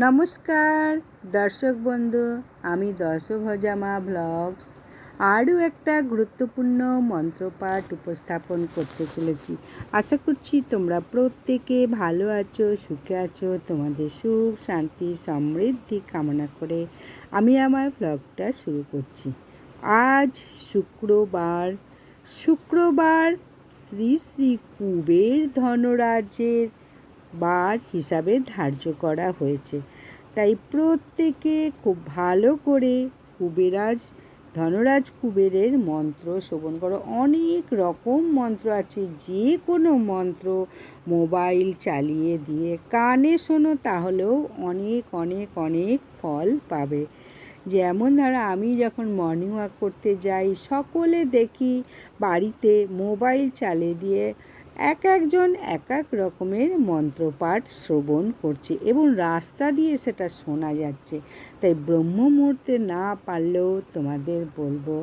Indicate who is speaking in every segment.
Speaker 1: নমস্কার দর্শক বন্ধু, আমি দর্শভজামা ব্লগস আরও একটা গুরুত্বপূর্ণ মন্ত্রপাঠ উপস্থাপন করতে চলেছি। আশা করছি তোমরা প্রত্যেকে ভালো আছো, সুখে আছো। তোমাদের সুখ, শান্তি, সমৃদ্ধি কামনা করে আমি আমার ব্লগটা শুরু করছি। আজ শুক্রবার শ্রী শ্রী কুবের ধনরাজের বার হিসাবে ধার্য করা হয়েছে। তাই প্রত্যেকে খুব ভালো করে ধনরাজ কুবেরের মন্ত্র শ্রবণ করো। অনেক রকম মন্ত্র আছে, যে কোনো মন্ত্র মোবাইল চালিয়ে দিয়ে কানে শোনো, তাহলেও অনেক অনেক অনেক ফল পাবে। যেমন ধরো, আমি যখন মর্নিং ওয়াক করতে যাই, সকলে দেখি বাড়িতে মোবাইল চালিয়ে দিয়ে একজন এক এক রকমের মন্ত্রপাঠ শ্রবণ করছে এবং রাস্তা দিয়ে সেটা শোনা যাচ্ছে। তাই ব্রহ্ম মুহূর্তে না পারলেও তোমাদের বলবো,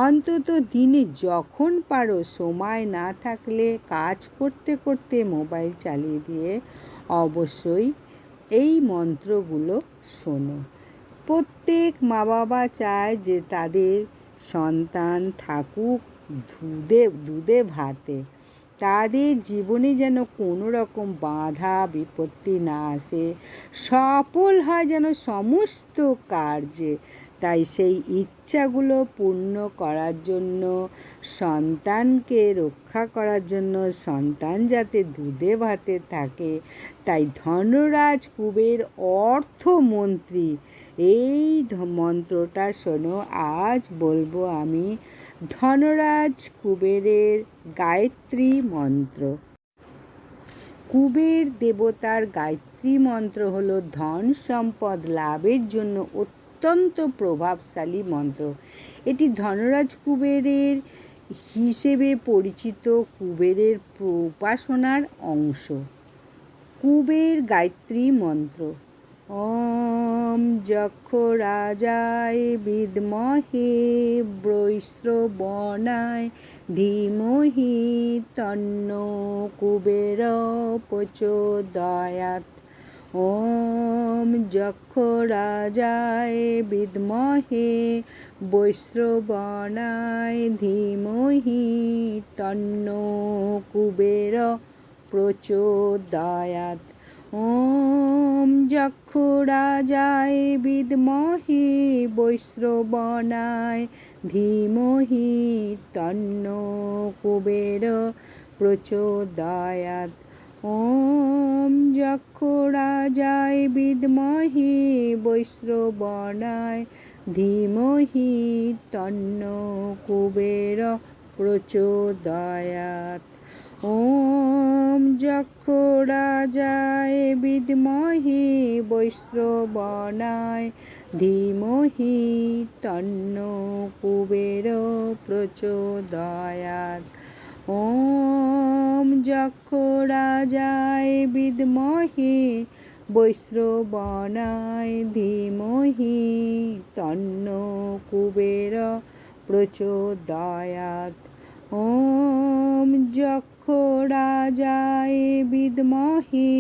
Speaker 1: অন্তত দিনে যখন পারো, সময় না থাকলে কাজ করতে করতে মোবাইল চালিয়ে দিয়ে অবশ্যই এই মন্ত্রগুলো শোনো। প্রত্যেক মা বাবা চায় যে তাদের সন্তান থাকুক দুধে ভাতে, তাদের জীবনে যেন কোনো রকম বাধা বিপত্তি না আসে, সফল হয় যেন সমস্ত কার্যে। তাই সেই ইচ্ছাগুলো পূর্ণ করার জন্য, সন্তানকে রক্ষা করার জন্য, সন্তান যাতে দুধে ভাতে থাকে, তাই ধনরাজ কুবের অর্থমন্ত্রী এই মন্ত্রটা শোনো। আজ বলবো আমি ধনরাজ কুবেরের গায়ত্রী মন্ত্র। কুবের দেবতার গায়ত্রী মন্ত্র হলো ধন সম্পদ লাভের জন্য অত্যন্ত প্রভাবশালী মন্ত্র। এটি ধনরাজ কুবেরের হিসেবে পরিচিত কুবেরের উপাসনার অংশ। কুবের গায়ত্রী মন্ত্র: ওম যক্ষ রাজায় বিদ্মহে বৈশ্রবণায় ধীমহি তন্নো কুবের প্রচোদয়াৎ। ওম যক্ষ রাজায় বিদ্মহে বৈশ্রবণায় ধীমহি তন্নো কুবের প্রচোদয়াৎ। ওম যক্ষ রাজায় বিদ্মহে বৈশ্রবণায় ধীমহি তন্নো কুবের প্রচোদয়াৎ। ওম যক্ষ রাজায় বিদ্মহে বৈশ্রবণায় ধীমহি তন্নো কুবের প্রচোদয়াৎ। ওম যক্ষ রাজায় বিদ্মহে বৈশ্রবণায় ধীমহি তন্নো কুবের প্রচোদয়াৎ। ওম যক্ষ রাজায় বিদ্মহে বৈশ্রবণায় ধীমহি তন্নো কুবের প্রচোদয়াৎ। ওম যক্ষ রাজায় বিদ্মহে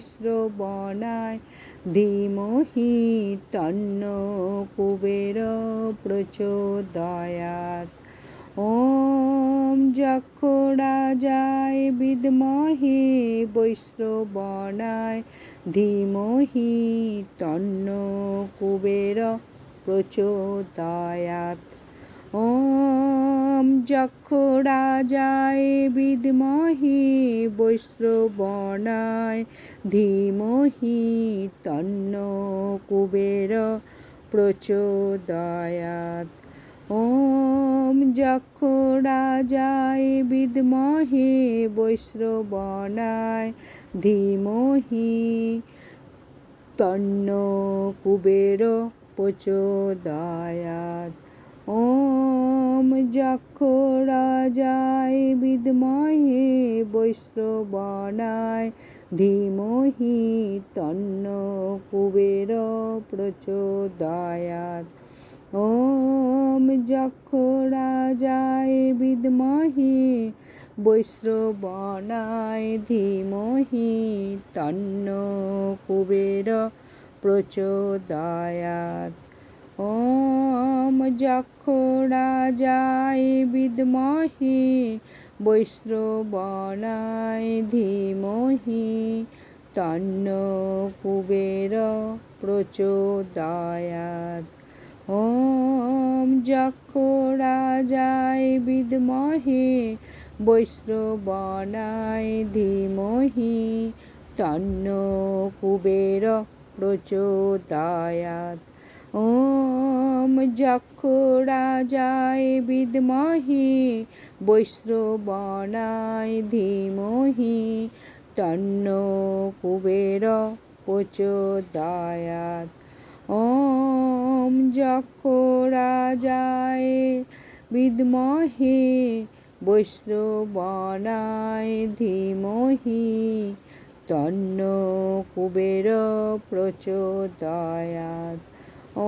Speaker 1: বৈশ্রবণায় ধীমহি তন্নো কুবের প্রচোদয়াৎ। ওম যক্ষ রাজায় বিদ্মহে বৈশ্রবণায় ধীমহি তন্নো কুবের প্রচোদয়াৎ। ওম যক্ষ রাজায় বিদ্মহে বৈশ্রবণায় ধীমহি তন্নো কুবের প্রচোদয়াৎ। ওম যক্ষ রাজায় বিদ্মহে বৈশ্রবণায় ধীমহি তন্নো কুবের প্রচোদয়াৎ। ওম যক্ষ রাজায় বিদ্মহে বৈশ্রবণায় ধীমহি তন্নো কুবের প্রচোদয়াৎ। ওম যক্ষ রাজায় বিদ্মহে বৈশ্রবণায় ধীমহি তন্নো কুবের प्रचोदयात्। ॐ जक्षराजाय विद्महे वैश्रवणाय धीमहि तन्नो कुबेरः प्रचोदयात्। ॐ जक्षराजाय विद्महे वैश्रवणाय धीमहि तन्नो कुबेरः प्रचोदयात्। ॐ जक्षराजाय विद्महे वैश्रवणाय धीमहि तन्नो कुबेरः प्रचोदयात्। ॐ जक्षराजाय विद्महे वैश्रवणाय धीमहि तन्नो कुबेरः प्रचोदयात्। ॐ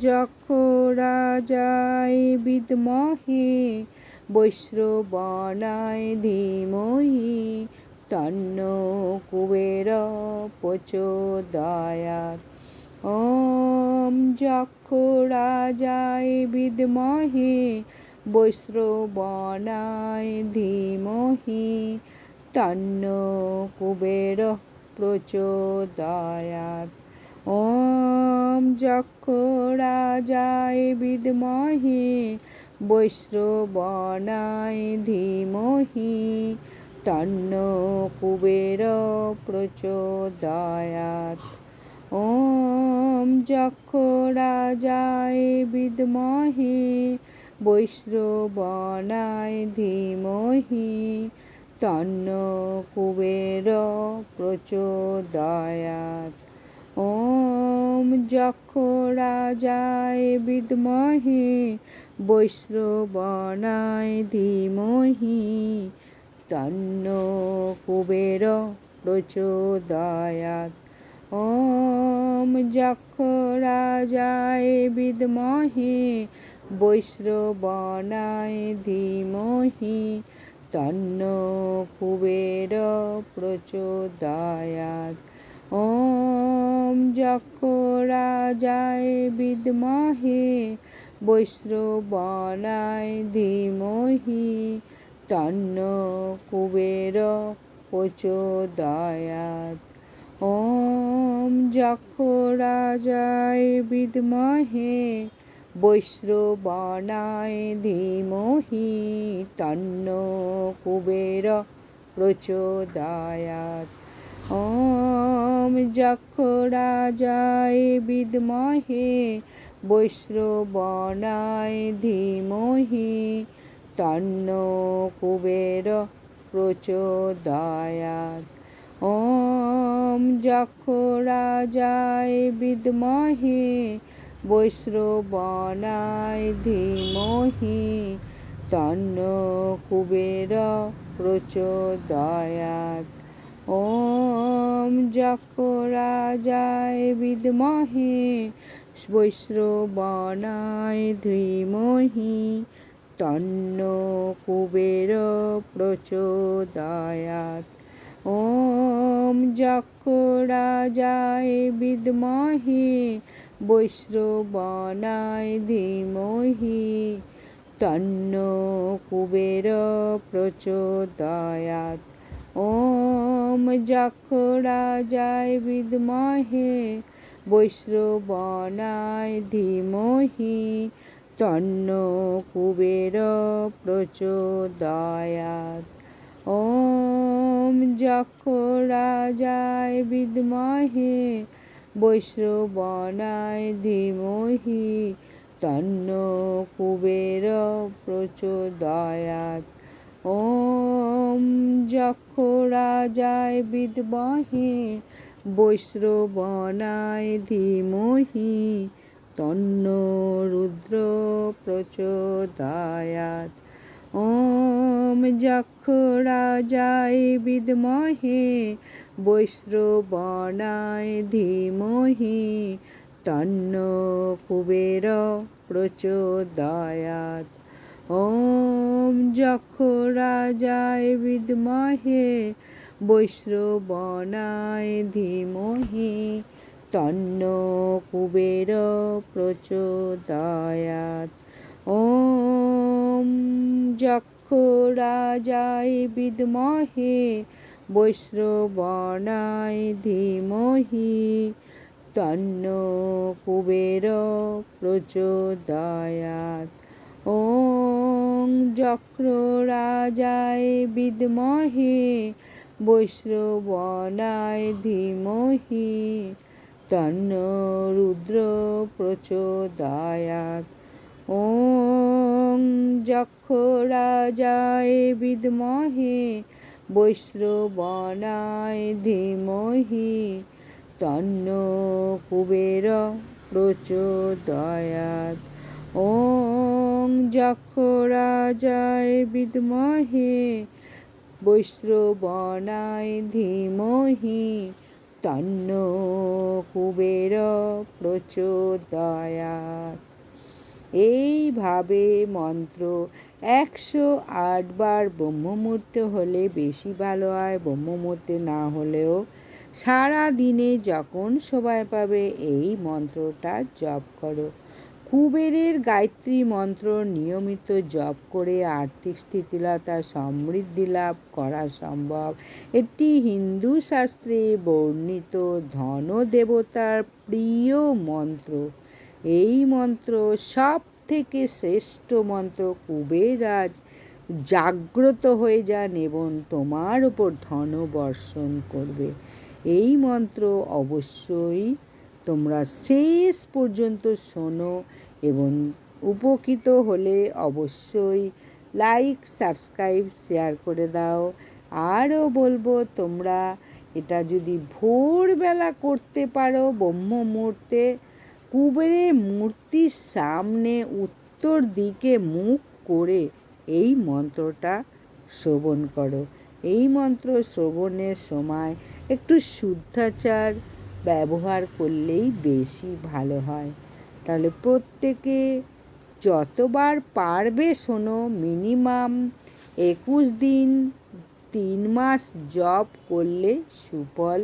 Speaker 1: जक्षराजाय विद्महे वैश्रवणाय धीमहि तन्नो कुबेरः प्रचोदयात्। ॐ जक्षराजाय विद्महे वैश्रवणाय धीमहि तन्नो कुबेरः प्रचोदयात्। ॐ जक्षराजाय विद्महे वैश्रवणाय धीमहि तन्नो कुबेरः प्रचोदयात्। ॐ जक्षराजाय विद्महे वैश्रवणाय धीमहि तन्नो कुबेरः प्रचोदयात्। ॐ जक्षराजाय विद्महे वैश्रवणाय धीमहि तन्नो कुबेरः प्रचोदयात्। ॐ जक्षराजाय विद्महे वैश्रवणाय धीमहि तन्नो कुबेरः प्रचोदयात्। ॐ जक्षराजाय विद्महे वैश्रवणाय धीमहि तन्नो कुबेरः प्रचोदयात्। ॐ जक्षराजाय विद्महे वैश्रवणाय धीमहि तन्नो कुबेरः प्रचोदयात्। ॐ जक्षराजाय विद्महे वैश्रवणाय धीमहि तन्नो कुबेरः प्रचोदयात्। ॐ जक्षराजाय विद्महे वैश्रवणाय धीमहि तन्नो कुबेरः प्रचोदयात्। ॐ जक्षराजाय विद्महे वैश्रवणाय धीमहि तन्नो कुबेरः प्रचोदयात्। ॐ जक्षराजाय विद्महे वैश्रवणाय धीमहि तन्नो कुबेरः प्रचोदयात्। ॐ जक्षराजाय विद्महे वैश्रवणाय धीमहि तन्नो कुबेरः प्रचोदयात्। ॐ जक्षराजाय विद्महे वैश्रवणाय धीमहि तन्नो कुबेरः प्रचोदयात्। ॐ जक्षराजाय विद्महे वैश्रवणाय धीमहि तन्नो रुद्रः प्रचोदयात्। ॐ जक्षराजाय विद्महे वैश्रवणाय धीमहि तन्नो कुबेरः प्रचोदयात्। ॐ जक्षराजाय विद्महे वैश्रवणाय धीमहि তন্ন কুবের প্রচোদয়াৎ। ওম যক্ষ রাজায় বিদ্মহে বৈশ্রবণায় ধীমহি তন্ন কুবের প্রচোদয়াৎ। ওম যক্ষ রাজায় বিদ্মহে বৈশ্রবণায় ধীমহি তন্ন রুদ্র প্রচোদয়াৎ। ওম যক্ষ রাজায় বিদ্মহে বৈশ্রবণায় ধীমহি তন্ন কুবের প্রচোদয়াৎ। ওম যক্ষ রাজায় বিদ্মহে বৈশ্রবণায় ধীমহি তন্ন কুবের প্রচোদয়াৎ। এইভাবে মন্ত্র 108 বার ব্রহ্মমুহূর্তে হলে বেশি ভালো হয়, ব্রহ্মমুহূর্তে না হলেও সারা দিনে যখন সময় পাবে এই মন্ত্রটা জপ করো। কুবেরের গায়ত্রী মন্ত্র নিয়মিত জপ করে আর্থিক স্থিতিলতা সমৃদ্ধি লাভ করা সম্ভব। এটি হিন্দু শাস্ত্রে বর্ণিত ধন দেবতার প্রিয় মন্ত্র। এই মন্ত্র সব থেকে শ্রেষ্ঠ মন্ত্র। কুবেররাজ জাগ্রত হয়ে যান এবং তোমার উপর ধন বর্ষণ করবে। এই মন্ত্র অবশ্যই তোমরা শেষ পর্যন্ত শোনো এবং উপকৃত হলে অবশ্যই লাইক, সাবস্ক্রাইব, শেয়ার করে দাও। আরও বলবো, তোমরা এটা যদি ভোরবেলা করতে পারো ব্রহ্ম মুহূর্তে, কুবেরের মূর্তির সামনে উত্তর দিকে মুখ করে এই মন্ত্রটা শ্রবণ করো। এই মন্ত্র শ্রবণের সময় একটু শুদ্ধাচার ব্যবহার করলেই বেশি ভালো হয়। তাহলে প্রত্যেকে যতবার পারবে শোনো। মিনিমাম 21 দিন 3 মাস জপ করলে সুফল